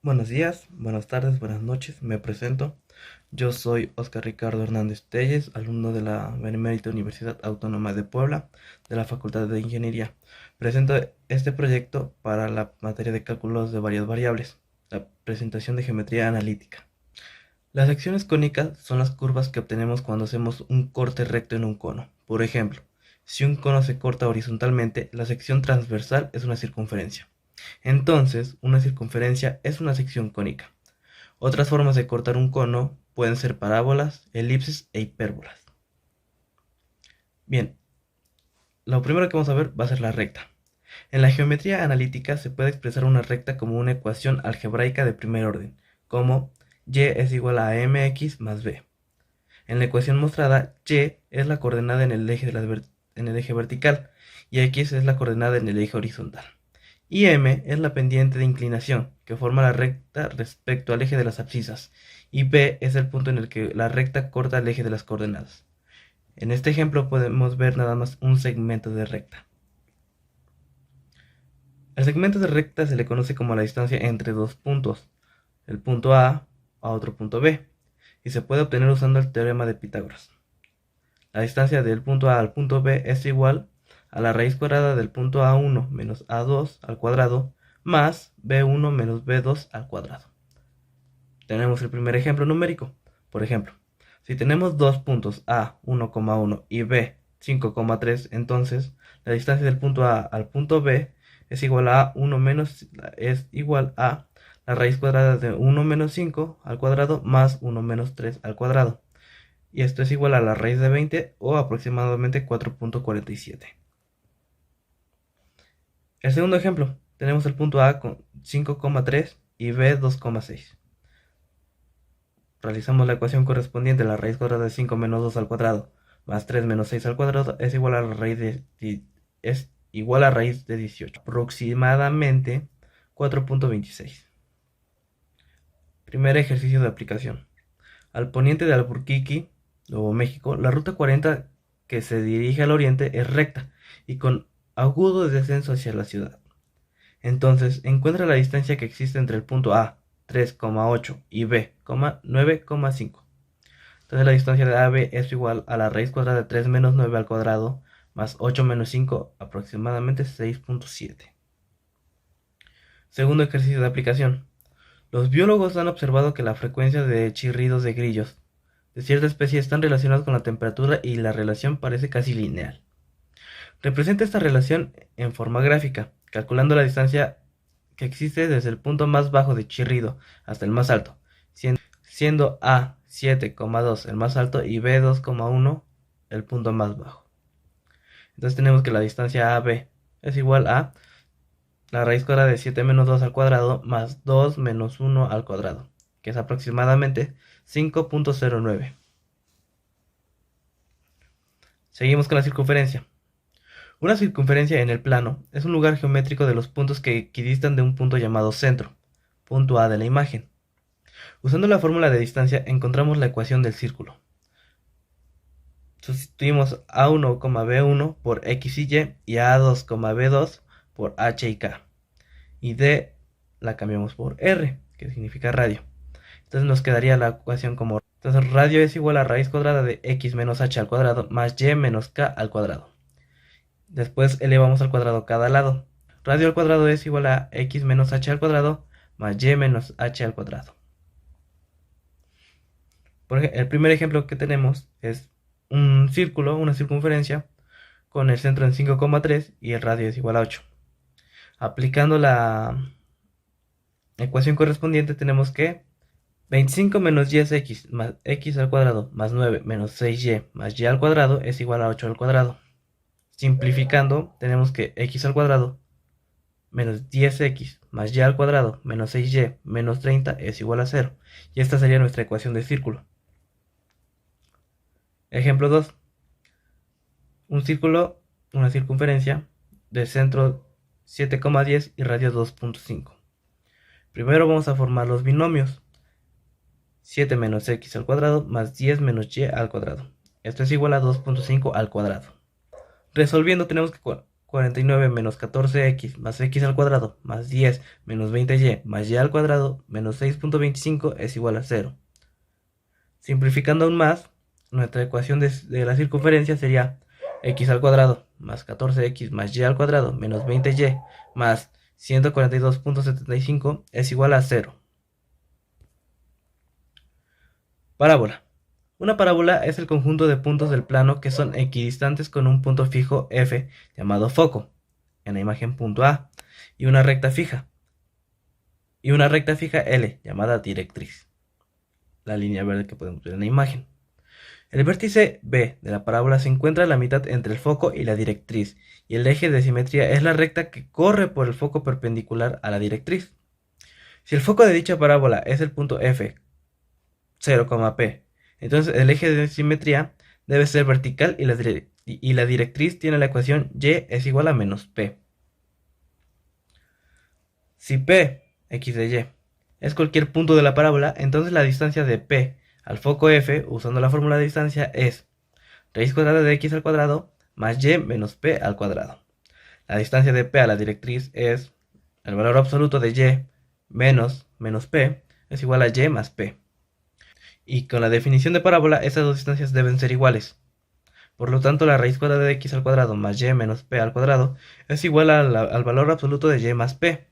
Buenos días, buenas tardes, buenas noches, me presento. Yo soy Oscar Ricardo Hernández Telles, alumno de la Benemérita Universidad Autónoma de Puebla, de la Facultad de Ingeniería. Presento este proyecto para la materia de cálculos de varias variables, la presentación de geometría analítica. Las secciones cónicas son las curvas que obtenemos cuando hacemos un corte recto en un cono. Por ejemplo, si un cono se corta horizontalmente, la sección transversal es una circunferencia. Entonces, una circunferencia es una sección cónica. Otras formas de cortar un cono pueden ser parábolas, elipses e hipérbolas. Bien, lo primero que vamos a ver va a ser la recta. En la geometría analítica se puede expresar una recta como una ecuación algebraica de primer orden, como y es igual a mx más b. En la ecuación mostrada, y es la coordenada en el eje vertical y x es la coordenada en el eje horizontal. Y m es la pendiente de inclinación que forma la recta respecto al eje de las abscisas, y p es el punto en el que la recta corta el eje de las coordenadas. En este ejemplo podemos ver nada más un segmento de recta. El segmento de recta se le conoce como la distancia entre dos puntos, el punto A otro punto B, y se puede obtener usando el teorema de Pitágoras. La distancia del punto A al punto B es igual a la raíz cuadrada del punto A1 menos A2 al cuadrado más B1 menos B2 al cuadrado. Tenemos el primer ejemplo numérico. Por ejemplo, si tenemos dos puntos A 1,1 y B 5,3, entonces la distancia del punto A al punto B es igual a la raíz cuadrada de 1 menos 5 al cuadrado más 1 menos 3 al cuadrado. Y esto es igual a la raíz de 20 o aproximadamente 4,47. El segundo ejemplo, tenemos el punto A con 5,3 y B 2,6. Realizamos la ecuación correspondiente a la raíz cuadrada de 5 menos 2 al cuadrado más 3 menos 6 al cuadrado es igual a la raíz de 18, aproximadamente 4,26. Primer ejercicio de aplicación. Al poniente de Albuquerque, Nuevo México, la ruta 40 que se dirige al oriente es recta y con agudo descenso hacia la ciudad. Entonces, encuentra la distancia que existe entre el punto A, 3,8 y B, 9,5. Entonces la distancia de AB es igual a la raíz cuadrada de 3 menos 9 al cuadrado más 8 menos 5, aproximadamente 6,7. Segundo ejercicio de aplicación. Los biólogos han observado que la frecuencia de chirridos de grillos de cierta especie están relacionados con la temperatura y la relación parece casi lineal. Representa esta relación en forma gráfica, calculando la distancia que existe desde el punto más bajo de chirrido hasta el más alto, siendo A 7,2 el más alto y B 2,1 el punto más bajo. Entonces tenemos que la distancia AB es igual a la raíz cuadrada de 7 menos 2 al cuadrado más 2 menos 1 al cuadrado, que es aproximadamente 5,09. Seguimos con la circunferencia. Una circunferencia en el plano es un lugar geométrico de los puntos que equidistan de un punto llamado centro, punto A de la imagen. Usando la fórmula de distancia encontramos la ecuación del círculo. Sustituimos A1, B1 por X y Y A2, B2 por H y K. Y D la cambiamos por R, que significa radio. Entonces nos quedaría la ecuación como... Entonces radio es igual a raíz cuadrada de X menos H al cuadrado más Y menos K al cuadrado. Después elevamos al cuadrado cada lado. Radio al cuadrado es igual a X menos H al cuadrado más Y menos H al cuadrado. Por ejemplo, el primer ejemplo que tenemos es un círculo, una circunferencia, con el centro en 5,3 y el radio es igual a 8. Aplicando la ecuación correspondiente tenemos que 25 menos y es x, más x al cuadrado, más 9 menos 6y más y al cuadrado es igual a 8 al cuadrado. Simplificando, tenemos que x al cuadrado menos 10x más y al cuadrado menos 6y menos 30 es igual a 0. Y esta sería nuestra ecuación de círculo. Ejemplo 2. Un círculo, una circunferencia, de centro 7,10 y radio 2,5. Primero vamos a formar los binomios. 7 menos x al cuadrado más 10 menos y al cuadrado. Esto es igual a 2,5 al cuadrado. Resolviendo tenemos que 149 menos 14x más x al cuadrado más 10 menos 20y más y al cuadrado menos 6.25 es igual a 0. Simplificando aún más, nuestra ecuación de la circunferencia sería x al cuadrado más 14x más y al cuadrado menos 20y más 142.75 es igual a 0. Parábola. Una parábola es el conjunto de puntos del plano que son equidistantes con un punto fijo f llamado foco, en la imagen punto A, y una recta fija L llamada directriz, la línea verde que podemos ver en la imagen. El vértice B de la parábola se encuentra a la mitad entre el foco y la directriz, y el eje de simetría es la recta que corre por el foco perpendicular a la directriz. Si el foco de dicha parábola es el punto F, 0, P, entonces el eje de simetría debe ser vertical y la directriz tiene la ecuación y es igual a menos P. Si P, x de y, es cualquier punto de la parábola, entonces la distancia de P al foco F, usando la fórmula de distancia, es raíz cuadrada de x al cuadrado más y menos P al cuadrado. La distancia de P a la directriz es el valor absoluto de y menos P es igual a y más P. Y con la definición de parábola, esas dos distancias deben ser iguales. Por lo tanto, la raíz cuadrada de x al cuadrado más y menos P al cuadrado es igual al valor absoluto de y más P.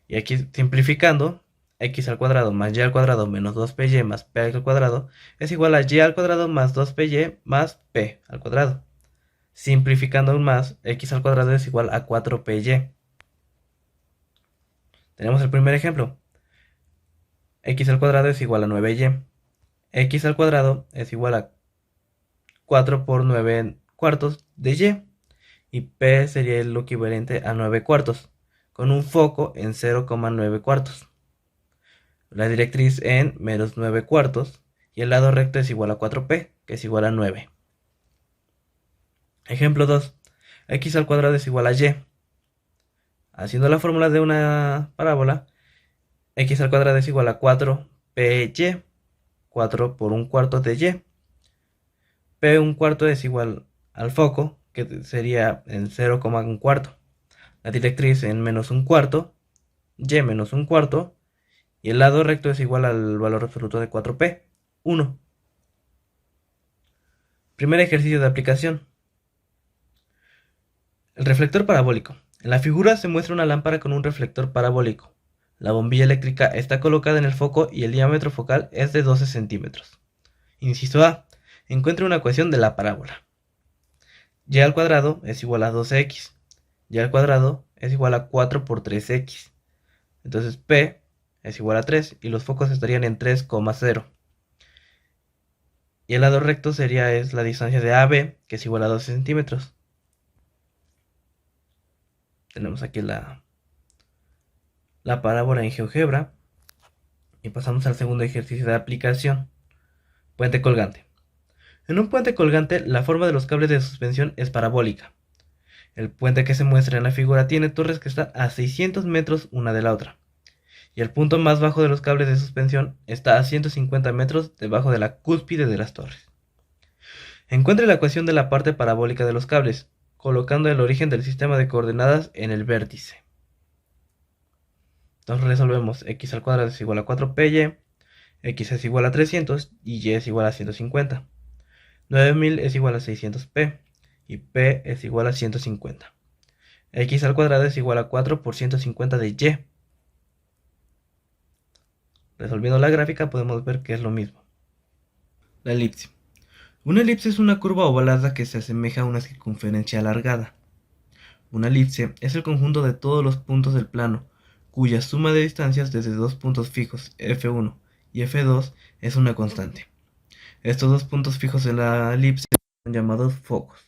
Y aquí simplificando, x al cuadrado más y al cuadrado menos 2py más p al cuadrado es igual a y al cuadrado más 2py más p al cuadrado. Simplificando aún más, x al cuadrado es igual a 4py. Tenemos el primer ejemplo. X al cuadrado es igual a 9y. X al cuadrado es igual a 4 por 9 cuartos de y. Y p sería lo equivalente a 9 cuartos, con un foco en 0,9 cuartos. La directriz en menos 9 cuartos y el lado recto es igual a 4p, que es igual a 9. Ejemplo 2. X al cuadrado es igual a y. Haciendo la fórmula de una parábola, x al cuadrado es igual a 4py, 4 por un cuarto de y. P un cuarto es igual al foco, que sería en 0,1 cuarto. La directriz en menos un cuarto, y menos un cuarto, y el lado recto es igual al valor absoluto de 4p, 1. Primer ejercicio de aplicación. El reflector parabólico. En la figura se muestra una lámpara con un reflector parabólico. La bombilla eléctrica está colocada en el foco y el diámetro focal es de 12 centímetros. Inciso A. Encuentre una ecuación de la parábola. Y al cuadrado es igual a 12x. Y al cuadrado es igual a 4 por 3x. Entonces P es igual a 3 y los focos estarían en 3,0. Y el lado recto es la distancia de AB, que es igual a 12 centímetros. Tenemos aquí la parábola en GeoGebra. Y pasamos al segundo ejercicio de aplicación. Puente colgante. En un puente colgante, la forma de los cables de suspensión es parabólica. El puente que se muestra en la figura tiene torres que están a 600 metros una de la otra. Y el punto más bajo de los cables de suspensión está a 150 metros debajo de la cúspide de las torres. Encuentre la ecuación de la parte parabólica de los cables, colocando el origen del sistema de coordenadas en el vértice. Entonces resolvemos x al cuadrado es igual a 4py, x es igual a 300 y y es igual a 150. 9000 es igual a 600p y p es igual a 150. X al cuadrado es igual a 4 por 150 de y. Resolviendo la gráfica podemos ver que es lo mismo. La elipse. Una elipse es una curva ovalada que se asemeja a una circunferencia alargada. Una elipse es el conjunto de todos los puntos del plano, cuya suma de distancias desde dos puntos fijos, F1 y F2, es una constante. Estos dos puntos fijos de la elipse son llamados focos.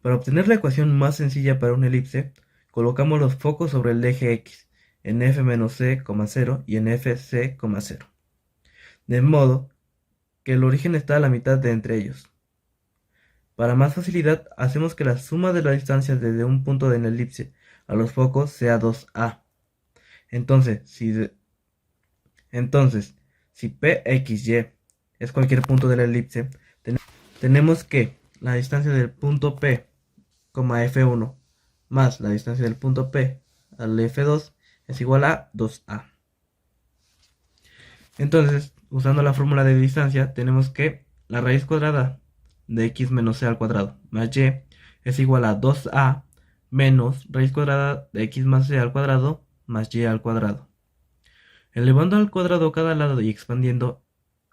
Para obtener la ecuación más sencilla para una elipse, colocamos los focos sobre el eje X, en f-c,0 y en fc,0. De modo que el origen está a la mitad de entre ellos. Para más facilidad, hacemos que la suma de la distancia desde un punto de la elipse a los focos sea 2a. Entonces, si pxy es cualquier punto de la elipse, tenemos que la distancia del punto P, F1 más la distancia del punto P al F2 es igual a 2A. Entonces, usando la fórmula de distancia, tenemos que la raíz cuadrada de x menos c al cuadrado más y es igual a 2a menos raíz cuadrada de x más c al cuadrado más y al cuadrado. Elevando al cuadrado cada lado y expandiendo,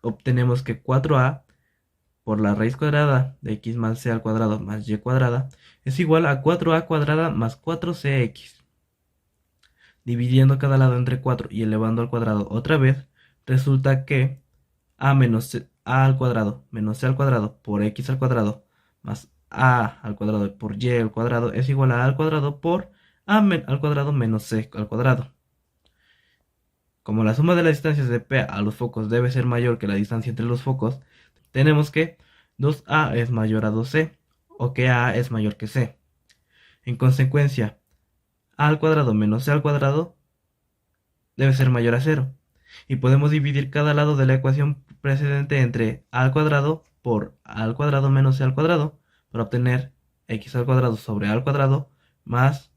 obtenemos que 4a por la raíz cuadrada de x más c al cuadrado más y cuadrada es igual a 4a cuadrada más 4cx. Dividiendo cada lado entre 4 y elevando al cuadrado otra vez, resulta que a menos a al cuadrado menos c al cuadrado por x al cuadrado más a al cuadrado por y al cuadrado es igual a al cuadrado por al cuadrado menos c al cuadrado. Como la suma de las distancias de P a los focos debe ser mayor que la distancia entre los focos, tenemos que 2A es mayor a 2C o que A es mayor que C. En consecuencia, A al cuadrado menos C al cuadrado debe ser mayor a 0. Y podemos dividir cada lado de la ecuación precedente entre A al cuadrado por A al cuadrado menos C al cuadrado para obtener x al cuadrado sobre A al cuadrado más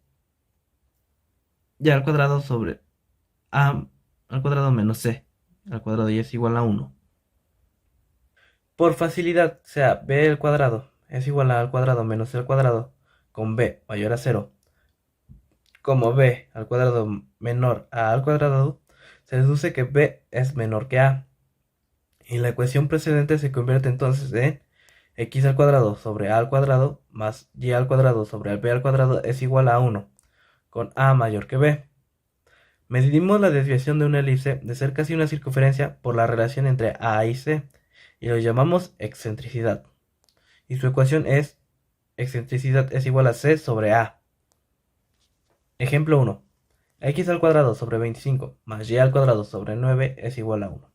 y al cuadrado sobre A al cuadrado menos C al cuadrado y es igual a 1. Por facilidad, sea b al cuadrado es igual a al cuadrado menos c al cuadrado con b mayor a 0, como b al cuadrado menor a al cuadrado, se deduce que b es menor que a. Y la ecuación precedente se convierte entonces en x al cuadrado sobre a al cuadrado más y al cuadrado sobre b al cuadrado es igual a 1, con a mayor que b. Medimos la desviación de una elipse de ser casi una circunferencia por la relación entre a y c, y lo llamamos excentricidad. Y su ecuación es excentricidad es igual a c sobre a. Ejemplo 1. X al cuadrado sobre 25 más y al cuadrado sobre 9 es igual a 1.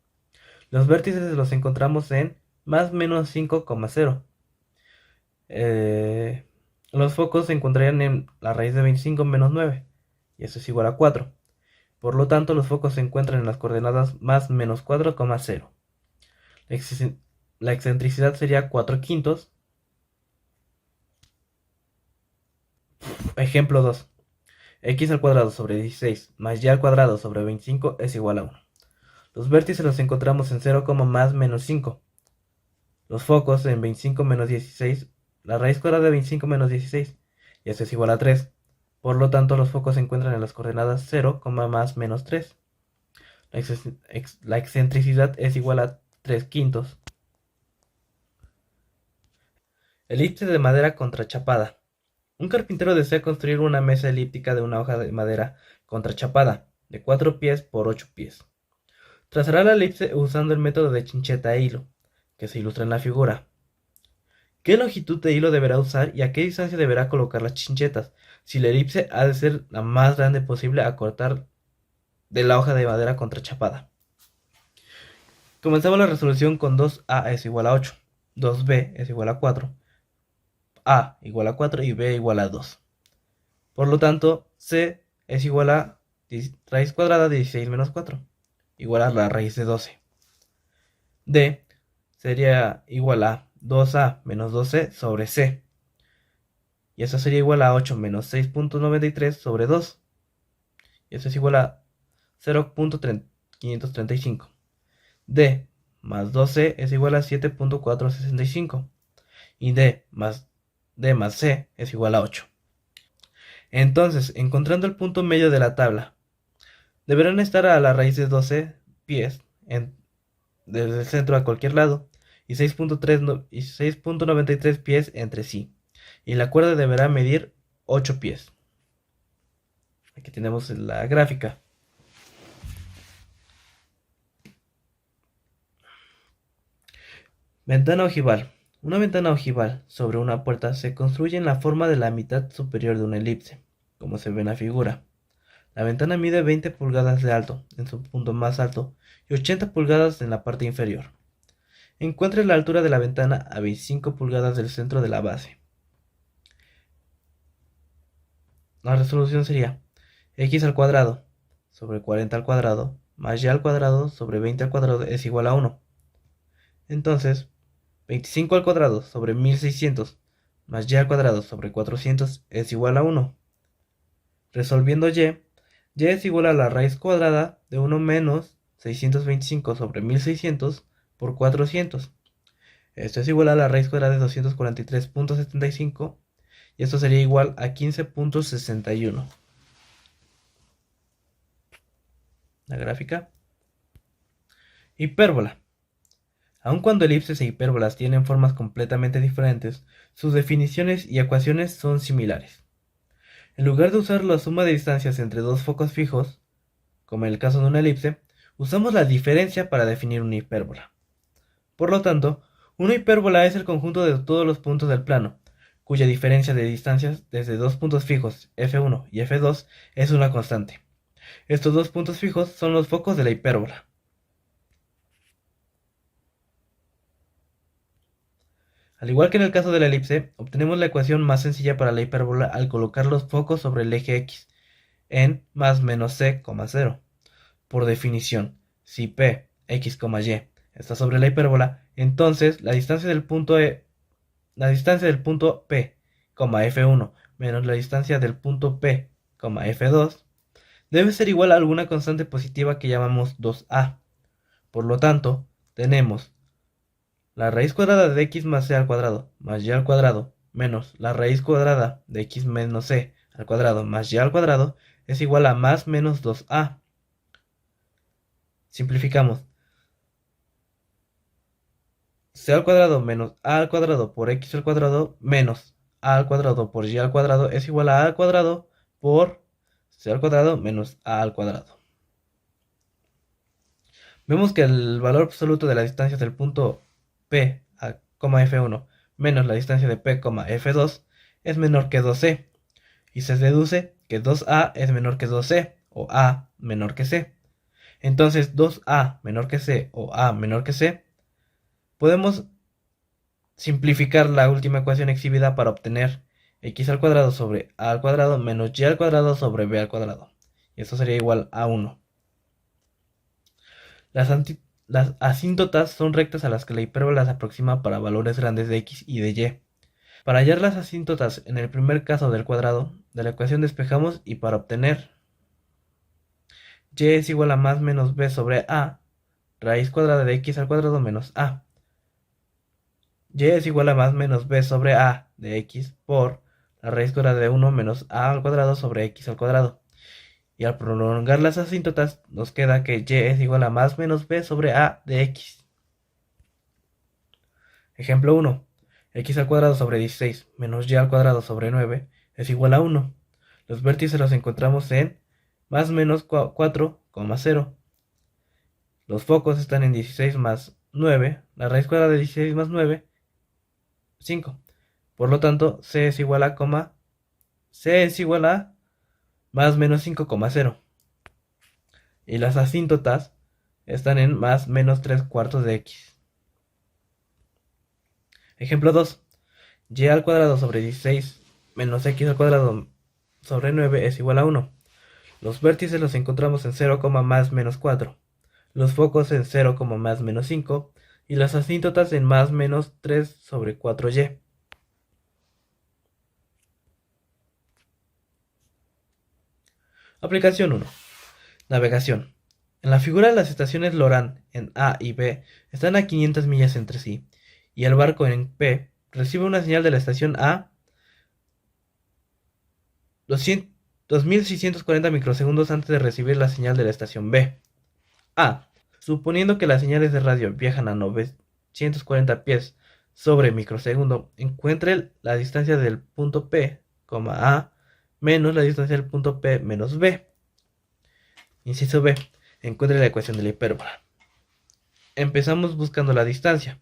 Los vértices los encontramos en más menos 5,0. Los focos se encontrarían en la raíz de 25 menos 9, y eso es igual a 4. Por lo tanto, los focos se encuentran en las coordenadas más menos 4,0. La excentricidad sería 4 quintos. Ejemplo 2. X al cuadrado sobre 16 más y al cuadrado sobre 25 es igual a 1. Los vértices los encontramos en 0, más menos 5. Los focos en 25 menos 16, la raíz cuadrada de 25 menos 16, y eso es igual a 3. Por lo tanto, los focos se encuentran en las coordenadas 0, más menos 3. La excentricidad es igual a 3 quintos. Elipse de madera contrachapada. Un carpintero desea construir una mesa elíptica de una hoja de madera contrachapada, de 4 pies por 8 pies. Trazará la elipse usando el método de chincheta e hilo, que se ilustra en la figura. ¿Qué longitud de hilo deberá usar y a qué distancia deberá colocar las chinchetas, si la elipse ha de ser la más grande posible a cortar de la hoja de madera contrachapada? Comenzamos la resolución con 2a es igual a 8, 2b es igual a 4, a igual a 4 y b igual a 2. Por lo tanto, c es igual a raíz cuadrada de 16 menos 4, igual a la raíz de 12. D sería igual a 2a menos 12 sobre c. Y eso sería igual a 8 menos 6.93 sobre 2. Y eso es igual a 0.535. D más 12 es igual a 7.465. Y D más C es igual a 8. Entonces, encontrando el punto medio de la tabla, deberán estar a la raíz de 12 pies desde el centro a cualquier lado y 6.93 pies entre sí. Y la cuerda deberá medir 8 pies. Aquí tenemos la gráfica. Ventana ojival. Una ventana ojival sobre una puerta se construye en la forma de la mitad superior de una elipse, como se ve en la figura. La ventana mide 20 pulgadas de alto en su punto más alto y 80 pulgadas en la parte inferior. Encuentre la altura de la ventana a 25 pulgadas del centro de la base. La resolución sería x al cuadrado sobre 40 al cuadrado más y al cuadrado sobre 20 al cuadrado es igual a 1. Entonces, 25 al cuadrado sobre 1600 más y al cuadrado sobre 400 es igual a 1. Resolviendo y es igual a la raíz cuadrada de 1 menos 625 sobre 1600 por 400. Esto es igual a la raíz cuadrada de 243.75 y esto sería igual a 15.61. La gráfica. Hipérbola. Aun cuando elipses e hipérbolas tienen formas completamente diferentes, sus definiciones y ecuaciones son similares. En lugar de usar la suma de distancias entre dos focos fijos, como en el caso de una elipse, usamos la diferencia para definir una hipérbola. Por lo tanto, una hipérbola es el conjunto de todos los puntos del plano, cuya diferencia de distancias desde dos puntos fijos, f1 y f2, es una constante. Estos dos puntos fijos son los focos de la hipérbola. Al igual que en el caso de la elipse, obtenemos la ecuación más sencilla para la hipérbola al colocar los focos sobre el eje x en más menos c, 0. Por definición, si p, x, y está sobre la hipérbola, entonces la distancia del punto P, f1 menos la distancia del punto P, f2 debe ser igual a alguna constante positiva que llamamos 2a. Por lo tanto, tenemos la raíz cuadrada de x más c al cuadrado más y al cuadrado menos la raíz cuadrada de x menos c al cuadrado más y al cuadrado es igual a más menos 2a. Simplificamos. C al cuadrado menos a al cuadrado por x al cuadrado menos a al cuadrado por y al cuadrado es igual a al cuadrado por c al cuadrado menos a al cuadrado. Vemos que el valor absoluto de la distancia del punto P, f1 menos la distancia de P, f2 es menor que 2c y se deduce que 2a es menor que 2c o a menor que c. Entonces 2a menor que c o a menor que c, podemos simplificar la última ecuación exhibida para obtener x al cuadrado sobre a al cuadrado menos y al cuadrado sobre b al cuadrado. Y esto sería igual a 1. Las asíntotas son rectas a las que la hipérbola se aproxima para valores grandes de x y de y. Para hallar las asíntotas en el primer caso del cuadrado de la ecuación despejamos y para obtener y es igual a más menos b sobre a, raíz cuadrada de x al cuadrado menos a. Y es igual a más menos b sobre a de x por la raíz cuadrada de 1 menos a al cuadrado sobre x al cuadrado. Y al prolongar las asíntotas nos queda que y es igual a más menos b sobre a de x. Ejemplo 1. X al cuadrado sobre 16 menos y al cuadrado sobre 9 es igual a 1. Los vértices los encontramos en más menos 4, 0. Los focos están en 16 más 9. La raíz cuadrada de 16 más 9, 5. Por lo tanto, c es igual a más menos 5, 0. Y las asíntotas están en más menos 3 cuartos de x. Ejemplo 2. Y al cuadrado sobre 16 menos x al cuadrado sobre 9 es igual a 1. Los vértices los encontramos en 0, más menos 4. Los focos en 0, más menos 5. Y las asíntotas en más menos 3 sobre 4y. Aplicación 1. Navegación. En la figura las estaciones Lorán en A y B están a 500 millas entre sí y el barco en P recibe una señal de la estación A 2640 microsegundos antes de recibir la señal de la estación B. A. Suponiendo que las señales de radio viajan a 940 pies sobre microsegundo, encuentre la distancia del punto P, A, menos la distancia del punto P menos B. Inciso B. Encuentre la ecuación de la hipérbola. Empezamos buscando la distancia,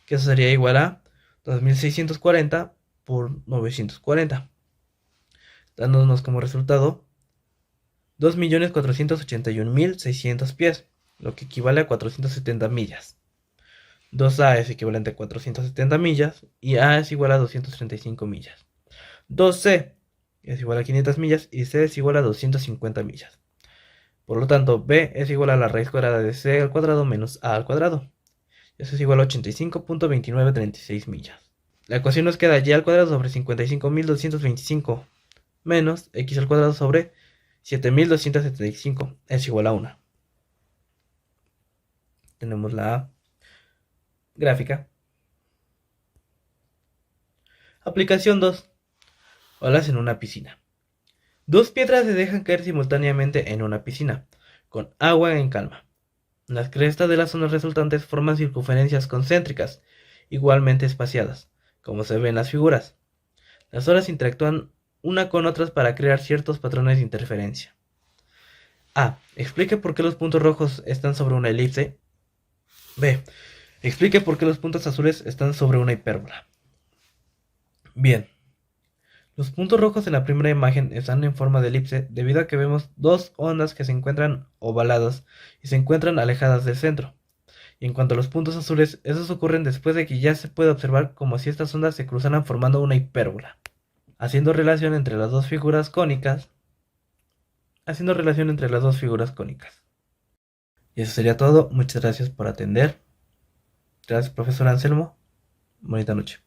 que eso sería igual a 2640 por 940, dándonos como resultado 2.481.600 pies, lo que equivale a 470 millas. 2A es equivalente a 470 millas y A es igual a 235 millas. 2C es igual a 500 millas y C es igual a 250 millas. Por lo tanto, B es igual a la raíz cuadrada de C al cuadrado menos A al cuadrado. Eso es igual a 85.2936 millas. La ecuación nos queda y al cuadrado sobre 55.225 menos x al cuadrado sobre 7275 es igual a 1. Tenemos la gráfica. Aplicación 2. Olas en una piscina. Dos piedras se dejan caer simultáneamente en una piscina, con agua en calma. Las crestas de las olas resultantes forman circunferencias concéntricas, igualmente espaciadas, como se ve en las figuras. Las olas interactúan una con otras para crear ciertos patrones de interferencia. A. Explique por qué los puntos rojos están sobre una elipse. B. Explique por qué los puntos azules están sobre una hipérbola. Bien. Los puntos rojos en la primera imagen están en forma de elipse debido a que vemos dos ondas que se encuentran ovaladas y se encuentran alejadas del centro. Y en cuanto a los puntos azules, esos ocurren después de que ya se puede observar como si estas ondas se cruzaran formando una hipérbola, haciendo relación entre las dos figuras cónicas. Y eso sería todo. Muchas gracias por atender. Gracias, profesor Anselmo. Bonita noche.